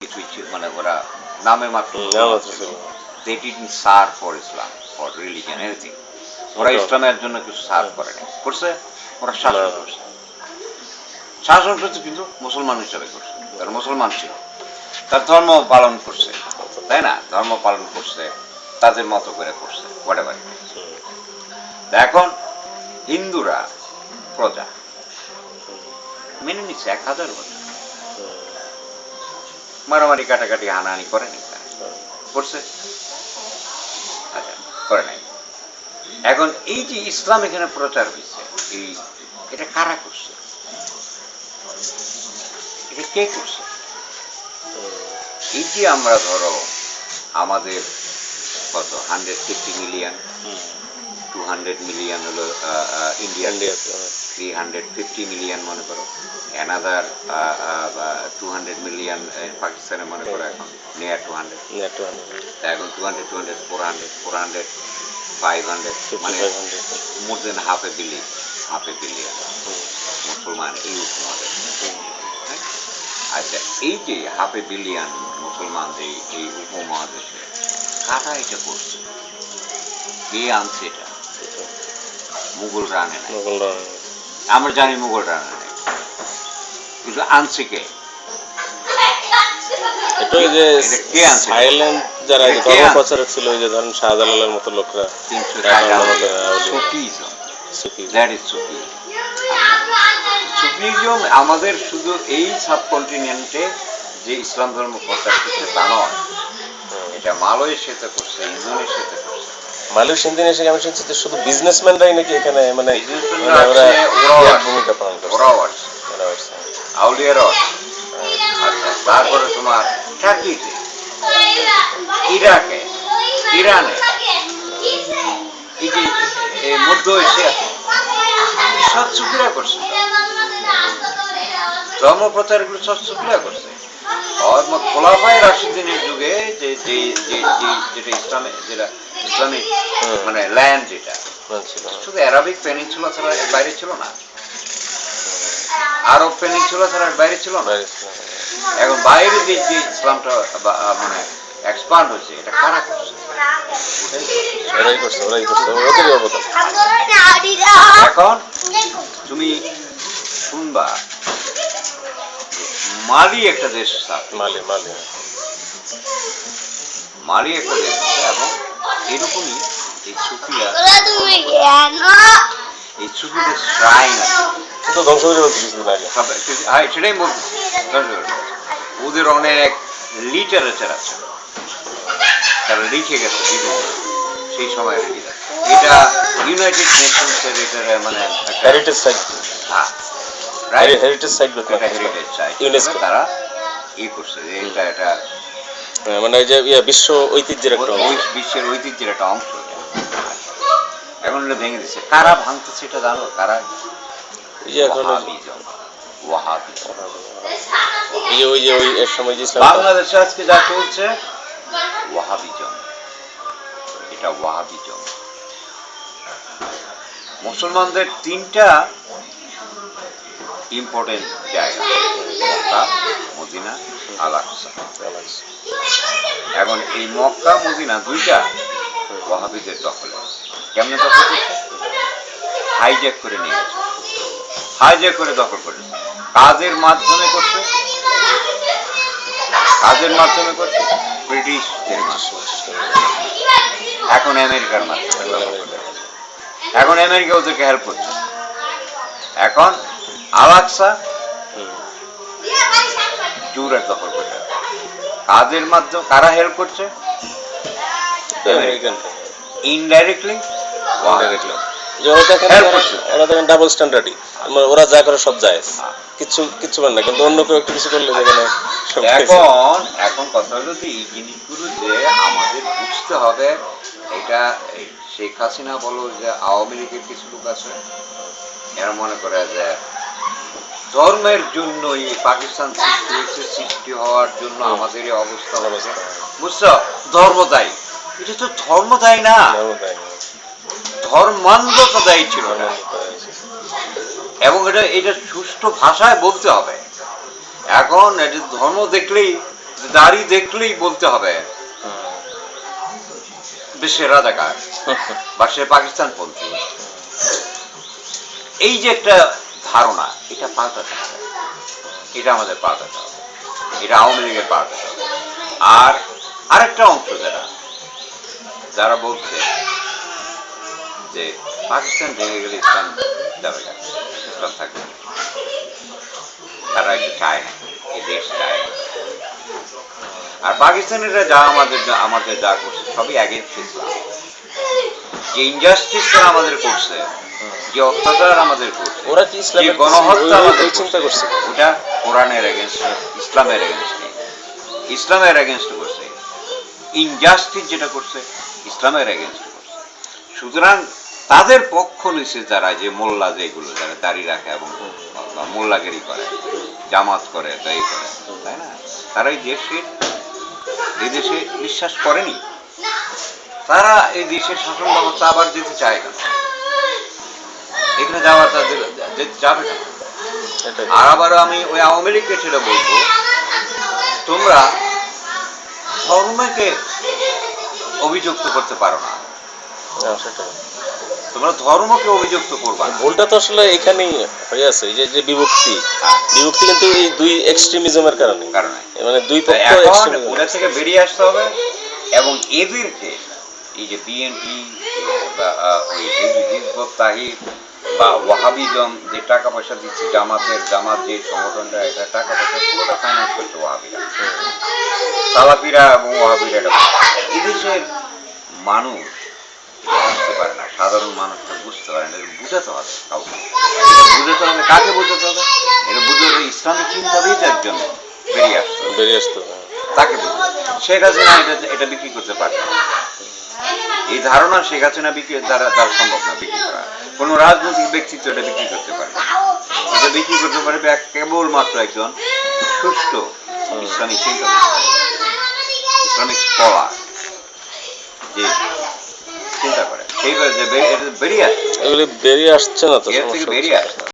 কিছুই মানে ওরা নামে মাত্র they didn't serve for Islam, for religion, anything. ওরা ইসলামের জন্য কিছু সার্ভ করে না, করছে ওরা শাসন করছে। শাসন করছে কিন্তু মুসলমান হিসাবে করছে, তারা মুসলমান ছিল, তার ধর্ম পালন করছে, তাই না? ধর্ম পালন করছে, তাদের মতো করে করছে, হোয়াটএভার। এখন হিন্দুরা প্রজা মেনে নিচ্ছে 1000 বছর, মারামারি কাটাকাটি হানাহানি করেনি, করছে? আচ্ছা, করে নাই। এখন এই যে ইসলাম এখানে প্রচার হয়েছে, এটা কারা করছে? এটা কে করছে? এই যে আমরা ধরো আমাদের কত 150 মিলিয়ন, 200 মিলিয়ন হলো ইন্ডিয়া, 350 মিলিয়ন মনে করো, অ্যানাদার 200 মিলিয়ন পাকিস্তানে মনে করো, এখন নিয়ার 200, এখন 200, 400, 500, মানে মোর দেন হাফ এ বিলিয়ন মুসলমান এই উপমহাদেশে। আচ্ছা, এই যে হাফ এ বিলিয়ন মুসলমান যে এই উপমহাদেশে, কারা এটা করছে? কে আনছে এটা? মুঘলরা আনে নাই, আমরা জানি মুঘলরা আনে নাই, কিন্তু আনছে কে? ছিল ওই যে ধরেন শাহজালালের মতো লোকরা, সুফিজম আমাদের শুধু এই সাবকন্টিনেন্টে যে ইসলাম ধর্ম প্রচার করছে তা নয়, এটা মালয়েশিয়াতে করছে, ইন্দোনেশিয়াতে করছে। মালয়েশিয়া ইন্দোনেশিয়া আমি শুনছি যে শুধু বিজনেসম্যানরাই নাকি এখানে মানে ভূমিকা পালন করছে, আউলিয়ারা। আচ্ছা, তারপরে তোমার টার্কিতে, ইরাকে, ইরানে, এই যে মধ্য এশিয়াতে সব সুফিরা করছে, ধর্ম প্রচারগুলো সব সুফিরা করছে। খোলাফায়ে রাশিদিনের যুগে যেটা ইসলামিক মানে ল্যান্ড, যেটা শুধু অ্যারাবিক পেনিনসুলা ছাড়া এর বাইরে ছিল না, আরব পেনিনসুলা ছাড়া এর বাইরে ছিল না। এখন বাইরে যে ইসলামটা মানে এক্সপান্ড হয়েছে, এটা কারা করছে? এখন তুমি শুনবা মালি একটা দেশ, মালি একটা দেশ, এবং এরকমই এই সুফিরা, এই সুফিদের শ্রাইন আছে, সেটাই বলতে। ওদের অনেক লিটারেচার আছে, তারা লিখে গেছে সেই সময়ের লিটার। এটা ইউনাইটেড নেশনসের এটার মানে heritage site, heritage site, UNESCO তারা করছে যে এটা মানে যে বিশ্ব ঐতিহ্যের একটা, বিশ্বের ঐতিহ্যের একটা অংশ। এখন এটা ভেঙে দিচ্ছে, কারা ভাঙতেছে এটা জানো? কারা? বাংলাদেশে আজকে যা চলছে ওয়াহাবিজম, এটা ওয়াহাবিজম। মুসলমানদের 3টা ইম্পর্টেন্ট জায়গা, মক্কা, মদিনা, আল-আকসা। এখন এই মক্কা মদিনা 2টা ওয়াহাবিদের দখলে। কেমনে দখল করছে? হাইজ্যাক করে নিয়ে গেছে, হাইজ্যাক করে দখল করেছে। কাজের মাধ্যমে করছে, কাজের মাধ্যমে করছে ব্রিটিশদের মাধ্যমে, এখন আমেরিকার মাধ্যমে, এখন আমেরিকা ওদেরকে হেল্প করছে। এখন আল-আকসা জুরের দখল করছে, কাজের মাধ্যমে কারা হেল্প করছে? ইনডাইরেক্টলি ডাবল স্ট্যান্ডার্ডই, ওরা যা করে সব যায়, কিচ্ছু মানে না, কিন্তু অন্য কেউ একটু কিছু করলে যেখানে। এখন কথা হলো যে এই জিনিসগুলো যে আমাদের বুঝতে হবে, এটা শেখ হাসিনা বলো, যে আওয়ামী লীগের কিছু লোক আছে, এরা মনে করে যে ধর্মের জন্যই পাকিস্তান সৃষ্টি হয়েছে, সৃষ্টি হওয়ার জন্য আমাদের এই অবস্থা হয়েছে, বুঝছো? ধর্ম দায়ী। এটা তো ধর্ম দায়ী না, ধর্মান্ধতা দায়ী ছিল না। এবং এটা সুষ্ঠু ভাষায় বলতে হবে। এখন এটা ধর্ম দেখলেই দাড়ি দেখলেই বলতে হবে সে রাজাকার বা সে পাকিস্তান পন্থী। এই যে একটা ধারণা, এটা পাল্টাতে হবে, এটা আমাদের পাল্টাতে হবে, এটা আওয়ামী লীগের পাল্টাতে হবে। আর আরেকটা অংশ যারা বলছে যে পাকিস্তান ভেঙে গেলে ইসলাম যাবে না, ইসলাম থাকবে না, তারা এটা চায় না, এই দেশ চায় না। আর পাকিস্তানিরা যা আমাদের যা করছে সবই অ্যাগেন্স্ট ইসলাম। যে ইনজাস্টিস তারা আমাদের করছে, যে অত্যাচার আমাদের করছে, ওরা কি যে ইসলামের গণহত্যা আমাদের চিন্তা করছে? ওটা কোরআনের এগেনস্ট, ইসলামের এগেনস্ট নেই, ইসলামের এগেনস্ট করছে। ইনজাস্টিস যেটা করছে ইসলামের এগেনস্ট করছে। সুতরাং তাদের পক্ষ নিছে যারা, যে মোল্লা যেগুলো যারা দাড়ি রাখে এবং মোল্লাগিরি করে, জামাত করে, তাই করে, তাই না? তারা এই দেশে বিশ্বাস করেনি, তারা এই দেশের শাসন ব্যবস্থা আবার যেতে চায় কেন? এখানে যাওয়া তাদের যেতে যাবে না। আর আবার আমি ওই আওয়ামী লীগকে সেটা বলবো, তোমরা ধর্মকে অভিযুক্ত করতে পারো না, তোমরা ধর্মকে অভিযুক্ত করবা না। ভুলটা তো আসলে এখানেই হয়ে আছে, এই যে বিভক্তি কিন্তু এই দুই এক্সট্রিমিজমের কারণে, মানে দুই পক্ষ এক্সট্রিমিজম। ওটা থেকে বেরিয়ে আসতে হবে এবং এদেরকে, এই যে বিএনপি বা ওই হিজবুত তাহরির বা ওয়াহাবিজম যে টাকা পয়সা দিচ্ছে, জামাত যে সংগঠনটা, এটা টাকা পয়সা পুরোটা ফাইন্যান্স করছে ওয়াহাবিরা, সালাফিরা এবং ওয়াহাবিরা। এটা এদেশের মানুষ বুঝতে পারে না, সাধারণ মানুষটা বুঝতে পারে না, এটা বুঝাতে হবে কাউকে, এটা বুঝাতে হবে। কাকে বুঝাতে হবে? এটা বুঝতে হবে ইসলামিক চিন্তাবিদের জন্য বেরিয়ে আসতে হবে, তাকে বুঝতে। শেখ হাসিনা এটা বিক্রি করতে পারে না, এই ধারণা শেখ হাসিনা বিক্রি দ্বারা সম্ভব না বিক্রি করা। কোনো রাজনৈতিক ব্যক্তিত্ব এটা বিক্রি করতে পারে না, এটা বিক্রি করতে পারবে কেবলমাত্র একজন সুষ্ঠু ইসলামিক চিন্তাবিদ, ইসলামিক স্কলার, যে চিন্তা করে সেইভাবে যে বেরিয়ে আসছে, বেরিয়ে আসছে না তো, এর থেকে বেরিয়ে আসছে।